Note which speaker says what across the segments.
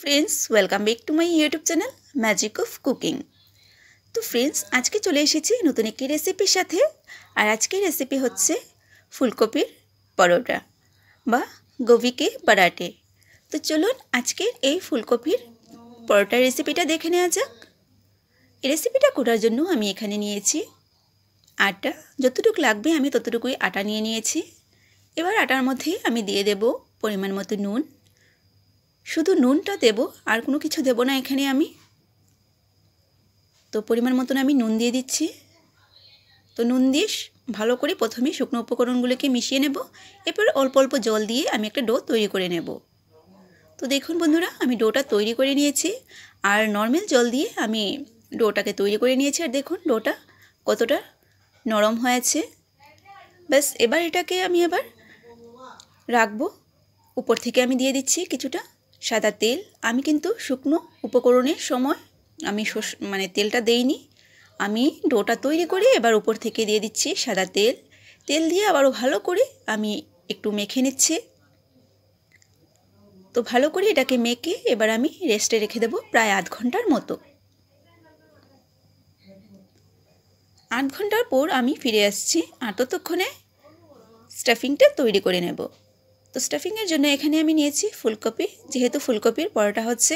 Speaker 1: Friends welcome back to my YouTube channel magic of cooking. तो friends आज के चले एसेছি नतून एक रेसिपिर साथे। और आज के रेसिपि होच्छे फुलकपिर परोटा बा गोभी के पराठे। तो चलुन आज के এই फुलकपिर परोटा रेसिपिटा देखे नेওয়া যাক। এই রেসিপিটা করার জন্য আমি এখানে নিয়েছি আটা, যতটুকু লাগবে আমি ততটুকুই আটা নিয়ে নিয়েছি। এবার আটার মধ্যে আমি দিয়ে দেব পরিমাণ মতো নুন। শুধু নুনটা দেব আর কোনো কিছু দেব না এখানে আমি। তো পরিমাণ মতন আমি নুন দিয়ে দিচ্ছি। তো নুন দিয়ে ভালো করে প্রথমে শুকনো উপকরণগুলোকে মিশিয়ে নেব। এরপর অল্প অল্প জল দিয়ে আমি একটা ডো তৈরি করে নেব। তো দেখুন বন্ধুরা, আমি ডোটা তৈরি করে নিয়েছি আর নরমাল জল দিয়ে আমি ডোটাকে তৈরি করে নিয়েছি। আর দেখুন ডোটা কতটা নরম হয়েছে। ব্যাস এবার এটাকে আমি এবার রাখবো। উপর থেকে আমি দিয়ে দিচ্ছি কিছুটা সাদা তেল। আমি কিন্তু শুকনো উপকরণের সময় আমি তেলটা দেইনি, আমি ডোটা তৈরি করে এবার উপর থেকে দিয়ে দিচ্ছি সাদা তেল। তেল দিয়ে আবারও ভালো করে আমি একটু মেখে নিচ্ছি। তো ভালো করে এটাকে মেখে এবার আমি রেস্টে রেখে দেব প্রায় আধ ঘন্টার মতো। আধ ঘন্টার পর আমি ফিরে আসছি আর ততক্ষণে স্টাফিংটা তৈরি করে নেব। তো স্টাফিংয়ের জন্য এখানে আমি নিয়েছি ফুলকপি, যেহেতু ফুলকপির পরোটা হচ্ছে।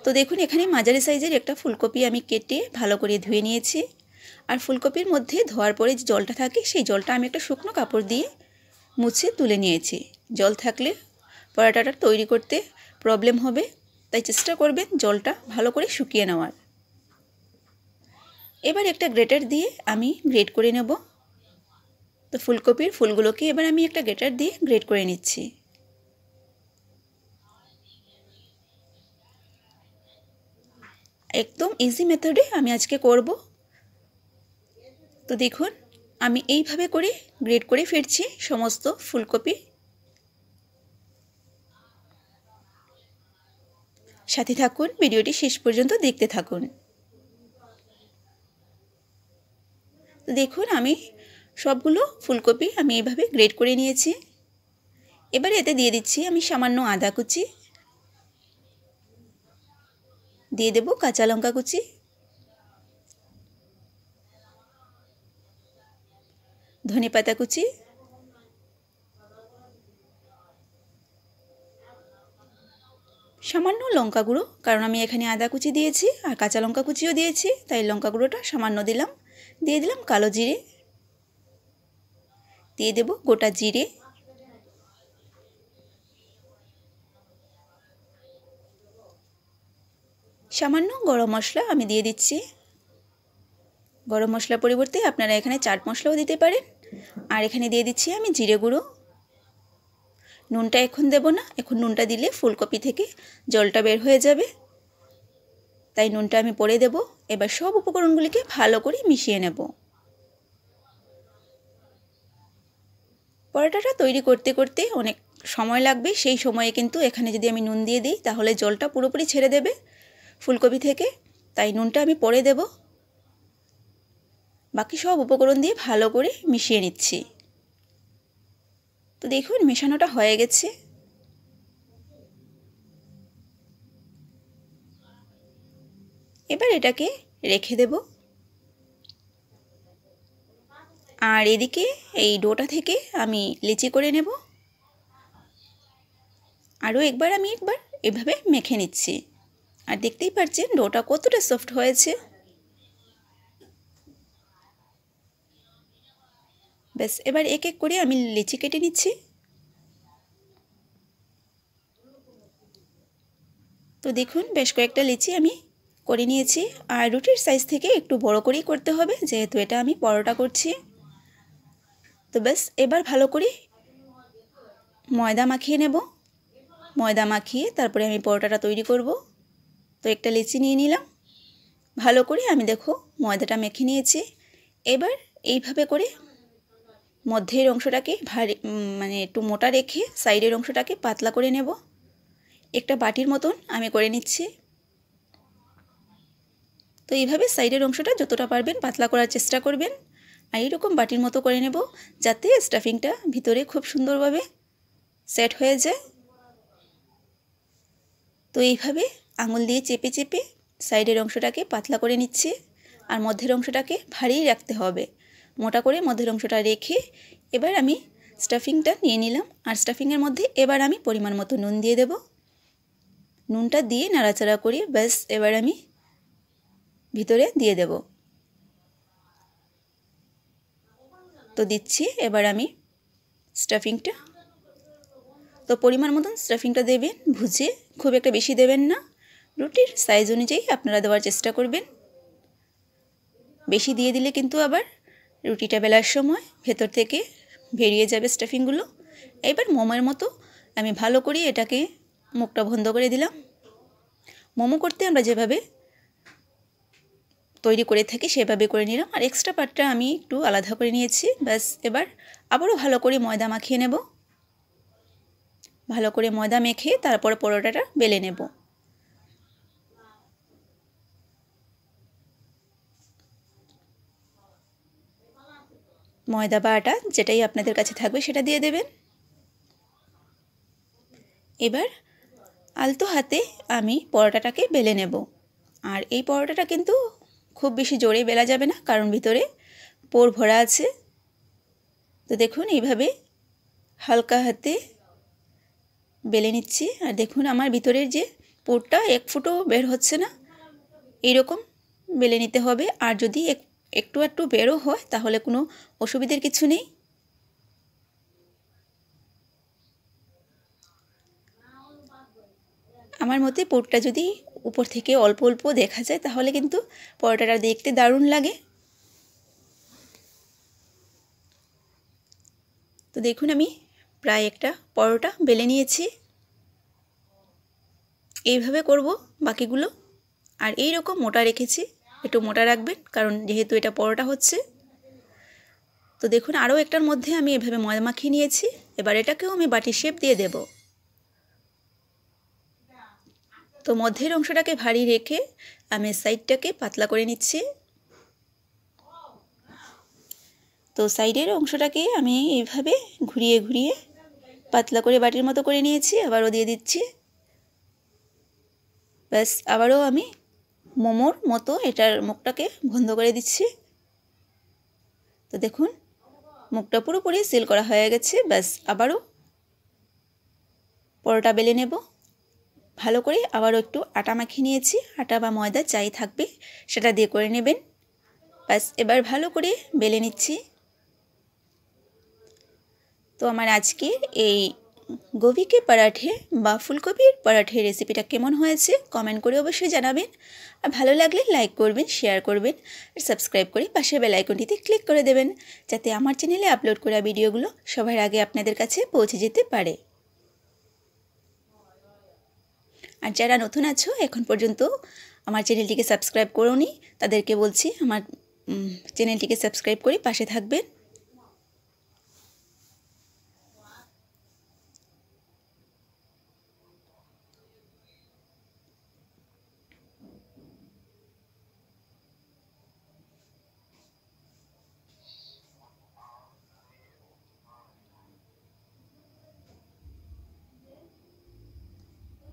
Speaker 1: তো দেখুন এখানে মাঝারি সাইজের একটা ফুলকপি আমি কেটে ভালো করে ধুয়ে নিয়েছি। আর ফুলকপির মধ্যে ধোয়ার পরে যে জলটা থাকে সেই জলটা আমি একটা শুকনো কাপড় দিয়ে মুছে তুলে নিয়েছি। জল থাকলে পরোটাটা তৈরি করতে প্রবলেম হবে, তাই চেষ্টা করবেন জলটা ভালো করে শুকিয়ে নেওয়ার। এবার একটা গ্রেটার দিয়ে আমি গ্রেট করে নেব। তো ফুলকপির ফুলগুলোকে এবার আমি একটা গ্রেটার দিয়ে গ্রেট করে নিচ্ছি। একদম ইজি মেথডে আমি আজকে করব। তো দেখুন আমি এইভাবে করে গ্রেট করে ফেলছি সমস্ত ফুলকপি। সাথে থাকুন, ভিডিওটি শেষ পর্যন্ত দেখতে থাকুন। তো দেখুন আমি সবগুলো ফুলকপি আমি এইভাবে গ্রেট করে নিয়েছি। এবার এতে দিয়ে দিচ্ছি আমি সামান্য আদা কুচি, দিয়ে দেব কাঁচা লঙ্কা কুচি, ধনেপাতা কুচি, সামান্য লঙ্কা গুঁড়ো, কারণ আমি এখানে আদা কুচি দিয়েছি আর কাঁচা লঙ্কা কুচিও দিয়েছি, তাই লঙ্কা গুঁড়োটা সামান্য দিলাম। দিয়ে দিলাম কালো জিরে, দিয়ে দেব গোটা জিরে, সামান্য গরম মশলা আমি দিয়ে দিচ্ছি। গরম মশলার পরিবর্তে আপনারা এখানে চাট মশলাও দিতে পারেন। আর এখানে দিয়ে দিচ্ছি আমি জিরে গুঁড়ো। নুনটা এখন দেব না, এখন নুনটা দিলে ফুলকপি থেকে জলটা বের হয়ে যাবে, তাই নুনটা আমি পরে দেব। এবার সব উপকরণগুলিকে ভালো করে মিশিয়ে নেব। পরোটাটা তৈরি করতে করতে অনেক সময় লাগবে, সেই সময়ে কিন্তু এখানে যদি আমি নুন দিয়ে দিই তাহলে জলটা পুরোপুরি ছেড়ে দেবে ফুলকপি থেকে, তাই নুনটা আমি পরে দেব। বাকি সব উপকরণ দিয়ে ভালো করে মিশিয়ে নিচ্ছি। তো দেখুন মেশানোটা হয়ে গেছে। এবার এটাকে রেখে দেব। আর এদিকে এই ডোটা থেকে আমি লেচি করে নেব। আরও একবার আমি এভাবে মেখে নিচ্ছি। আর দেখতেই পাচ্ছেন ডোটা কতটা সফট হয়েছে। ব্যাস এবার এক এক করে আমি লেচি কেটে নিচ্ছি। তো দেখুন বেশ কয়েকটা লেচি আমি করে নিয়েছি। আর রুটির সাইজ থেকে একটু বড় করেই করতে হবে, যেহেতু এটা আমি পরোটা করছি। তো ব্যাস এবার ভালো করে ময়দা মাখিয়ে নেব। ময়দা মাখিয়ে তারপরে আমি পরোটাটা তৈরি করব। তো একটা লেচি নিয়ে নিলাম, ভালো করে আমি দেখো ময়দাটা মেখে নিয়েছি। এবার এইভাবে করে মধ্যের অংশটাকে ভারী একটু মোটা রেখে সাইডের অংশটাকে পাতলা করে নেব। একটা বাটির মতন আমি করে নিচ্ছি। তো এইভাবে সাইডের অংশটা যতটা পারবেন পাতলা করার চেষ্টা করবেন। আর এইরকম বাটির মতো করে নেব, যাতে স্টাফিংটা ভিতরে খুব সুন্দরভাবে সেট হয়ে যায়। তো এইভাবে আঙুল দিয়ে চেপে চেপে সাইডের অংশটাকে পাতলা করে নিচ্ছি, আর মধ্যের অংশটাকে ভারী রাখতে হবে। মোটা করে মধ্যের অংশটা রেখে এবার আমি স্টাফিংটা নিয়ে নিলাম, আর স্টাফিংয়ের মধ্যে এবার আমি পরিমাণ মতো নুন দিয়ে দেব। নুনটা দিয়ে নাড়াচাড়া করে ব্যাস এবার আমি ভিতরে দিয়ে দেব। তো দিচ্ছি এবার আমি স্টাফিংটা। তো পরিমাণ মতন স্টাফিংটা দেবেন বুঝে, খুব একটা বেশি দেবেন না। রুটির সাইজ অনুযায়ী আপনারা দেওয়ার চেষ্টা করবেন। বেশি দিয়ে দিলে কিন্তু আবার রুটিটা বেলার সময় ভেতর থেকে বেরিয়ে যাবে স্টাফিংগুলো। এবার মোমোর মতো আমি ভালো করে এটাকে মুখটা বন্ধ করে দিলাম। মোমো করতে আমরা যেভাবে তৈরি করে থাকি সেভাবে করে নিলাম, আর এক্সট্রা পার্টটা আমি একটু আলাদা করে নিয়েছি। ব্যাস এবার আবারও ভালো করে ময়দা মাখিয়ে নেব। ভালো করে ময়দা মেখে তারপরে পরোটাটা বেলে নেব। ময়দা বা আটা যেটাই আপনাদের কাছে থাকবে সেটা দিয়ে দেবেন। এবার আলতো হাতে আমি পরোটাটাকে বেলে নেব। আর এই পরোটাটা কিন্তু খুব বেশি জোরে বেলা যাবে না, কারণ ভিতরে পোর ভরা আছে। তো দেখুন এইভাবে হালকা হাতে বেলে নিচ্ছি, আর দেখুন আমার ভিতরের যে পোরটা এক ফুটও বের হচ্ছে না, এইরকম বেলে নিতে হবে। আর যদি একটু একটু বেরও হয় তাহলে কোনো অসুবিধার কিছু নেই। আমার মতে পোরটা যদি উপর থেকে অল্প অল্প দেখা যায় তাহলে কিন্তু পরোটাটা দেখতে দারুণ লাগে। তো দেখুন আমি প্রায় একটা পরোটা বেলে নিয়েছি। এইভাবে করব বাকিগুলো। আর এই রকম মোটা রেখেছি, একটু মোটা রাখবেন কারণ যেহেতু এটা পরোটা হচ্ছে। তো দেখুন আরও একটার মধ্যে আমি এভাবে ময়দা মাখিয়ে নিয়েছি। এবার এটাকেও আমি বাটির শেপ দিয়ে দেব। তো মধ্যের অংশটাকে ভারী রেখে আমি সাইডটাকে পাতলা করে নিচ্ছি। তো সাইডের অংশটাকে আমি এইভাবে ঘুরিয়ে ঘুরিয়ে পাতলা করে বাটির মতো করে নিয়েছি। আবারও দিয়ে দিচ্ছি। ব্যাস আবারও আমি মোমোর মতো এটার মুখটাকে বন্ধ করে দিচ্ছি। তো দেখুন মুখটা পুরোপুরি সিল করা হয়ে গেছে। ব্যাস আবারও পরোটা বেলে নেব। ভালো করে আবারও একটু আটা মাখিয়ে নিয়েছি, আটা বা ময়দা যাই থাকবে সেটা দিয়ে করে নেবেন। ব্যাস এবার ভালো করে বেলে নিচ্ছি। তো আমার আজকের এই গোবি কে পরাঠে বা ফুলকপির পরাঠে রেসিপিটা কেমন হয়েছে কমেন্ট করে অবশ্যই জানাবেন। আর ভালো লাগলে লাইক করবেন, শেয়ার করবেন, আর সাবস্ক্রাইব করে পাশের বেল আইকনটিতে ক্লিক করে দেবেন, যাতে আমার চ্যানেলে আপলোড করা ভিডিওগুলো সবার আগে আপনাদের কাছে পৌঁছে যেতে পারে। আর যারা নতুন আছো এখন পর্যন্ত আমার চ্যানেলটিকে সাবস্ক্রাইব করোনি তাদেরকে বলছি আমার চ্যানেলটিকে সাবস্ক্রাইব করে পাশে থাকবেন।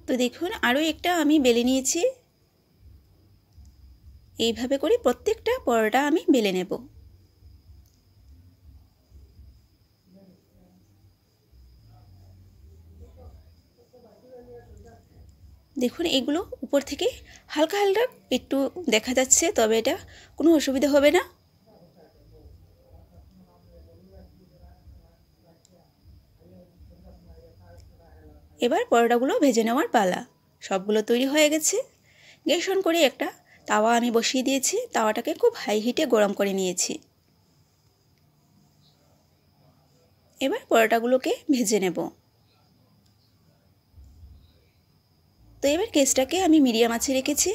Speaker 1: তো দেখুন আরও একটা আমি বেলে নিয়েছি। এইভাবে করে প্রত্যেকটা পরোটা আমি বেলে নেব। দেখুন এগুলো উপর থেকে হালকা হালকা একটু দেখা যাচ্ছে, তবে এটা কোনো অসুবিধা হবে না। এবার পরোটাগুলো ভেজে নেওয়ার পালা। সবগুলো তৈরি হয়ে গেছে। গ্যাস অন করে একটা তাওয়া আমি বসিয়ে দিয়েছি। তাওয়াটাকে খুব হাই হিটে গরম করে নিয়েছি। এবার পরোটাগুলোকে ভেজে নেব। তো এবার গ্যাসটাকে আমি মিডিয়াম আঁচে রেখেছি।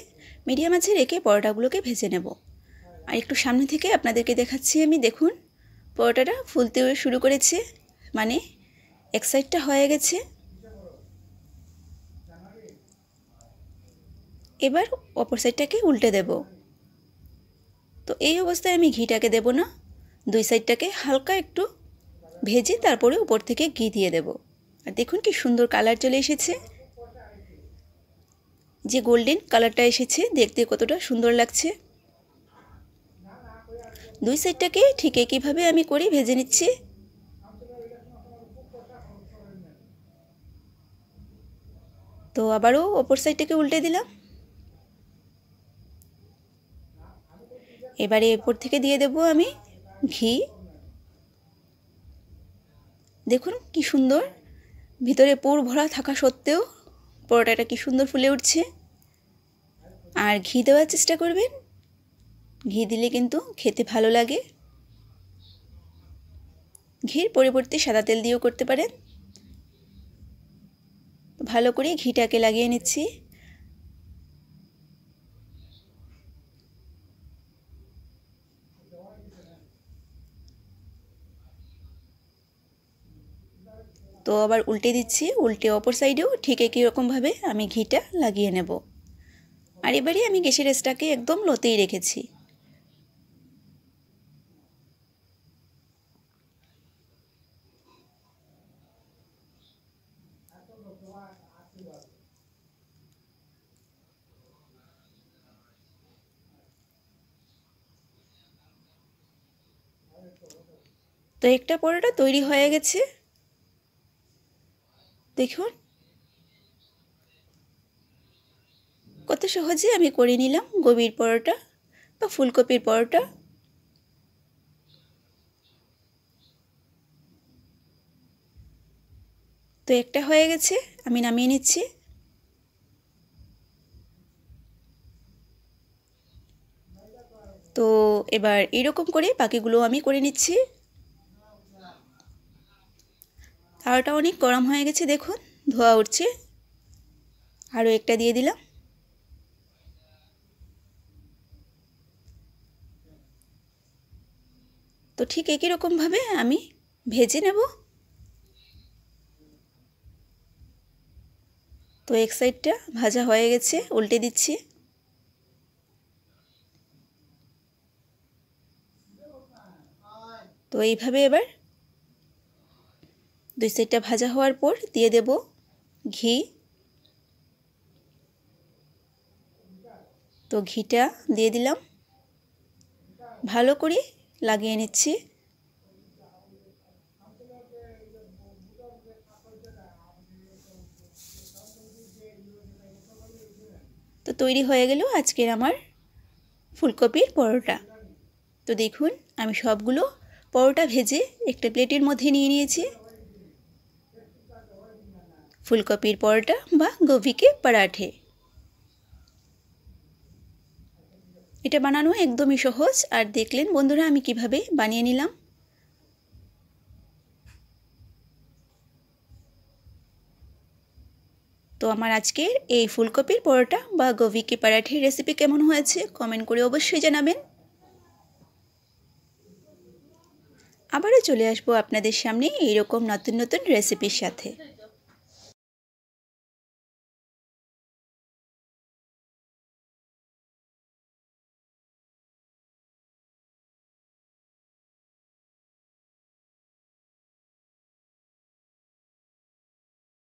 Speaker 1: মিডিয়াম আঁচে রেখে পরোটাগুলোকে ভেজে নেব। আর একটু সামনে থেকে আপনাদেরকে দেখাচ্ছি আমি। দেখুন পরোটাটা ফুলতে শুরু করেছে, মানে এক সাইডটা হয়ে গেছে। এবার অপর সাইডটাকে উল্টে দেব। তো এই অবস্থায় আমি ঘিটাকে দেব না, দুই সাইডটাকে হালকা একটু ভেজে তারপরে উপর থেকে ঘি দিয়ে দেব। আর দেখুন কি সুন্দর কালার চলে এসেছে। যে গোল্ডেন কালারটা এসেছে, দেখতে কতটা সুন্দর লাগছে। দুই সাইডটাকে ঠিক একইভাবে আমি করে ভেজে নিচ্ছি। তো আবারও অপর সাইডটাকে উল্টে দিলাম। এবারে এরপর থেকে দিয়ে দেব আমি ঘি। দেখুন কি সুন্দর, ভিতরে পুর ভরা থাকা সত্ত্বেও পরোটাটা কি সুন্দর ফুলে উঠছে। আর ঘি দেওয়ার চেষ্টা করবেন, ঘি দিলে কিন্তু খেতে ভালো লাগে। ঘির পরিবর্তে সাদা তেল দিয়েও করতে পারেন। ভালো করে ঘিটাকে লাগিয়ে নিচ্ছি। তো আবার উল্টে দিচ্ছি, উল্টে অপর সাইডেও ঠিক একই রকমভাবে আমি ঘিটা লাগিয়ে নেব। আর এবারে আমি গ্যাসের আঁচটাকে একদম লোতেই রেখেছি। তো একটা পরোটা তৈরি হয়ে গেছে, দেখুন কত সহজে আমি করে নিলাম গোবির পরোটা বা ফুলকপির পরোটা। তো একটা হয়ে গেছে, আমি নামিয়ে নিচ্ছি। তো এবার এরকম করে বাকিগুলো আমি করে নিচ্ছি। তাওয়াটা অনেক গরম হয়ে গেছে, দেখুন ধোয়া উঠছে। আরও একটা দিয়ে দিলাম। তো ঠিক একই রকমভাবে আমি ভেজে নেব। তো এক সাইডটা ভাজা হয়ে গেছে, উল্টে দিচ্ছি। তো এইভাবে এবার দুই সাইডটা ভাজা হওয়ার পর দিয়ে দেব ঘি। তো ঘিটা দিয়ে দিলাম, ভালো করে লাগিয়ে নিচ্ছি। তো তৈরি হয়ে গেল আজকের আমার ফুলকপির পরোটা। তো দেখুন আমি সবগুলো পরোটা ভেজে একটা প্লেটের মধ্যে নিয়ে নিয়েছি। ফুলকপির পরোটা বা গোভি কে পরাঠে। এটা বানানো একদমই সহজ। আর দেখলেন বন্ধুরা আমি কিভাবে বানিয়ে নিলাম। তো আমার আজকের এই ফুলকপির পরোটা বা গোভি কে পরাঠের রেসিপি কেমন হয়েছে কমেন্ট করে অবশ্যই জানাবেন। আবারও চলে আসবো আপনাদের সামনে এইরকম নতুন নতুন রেসিপির সাথে।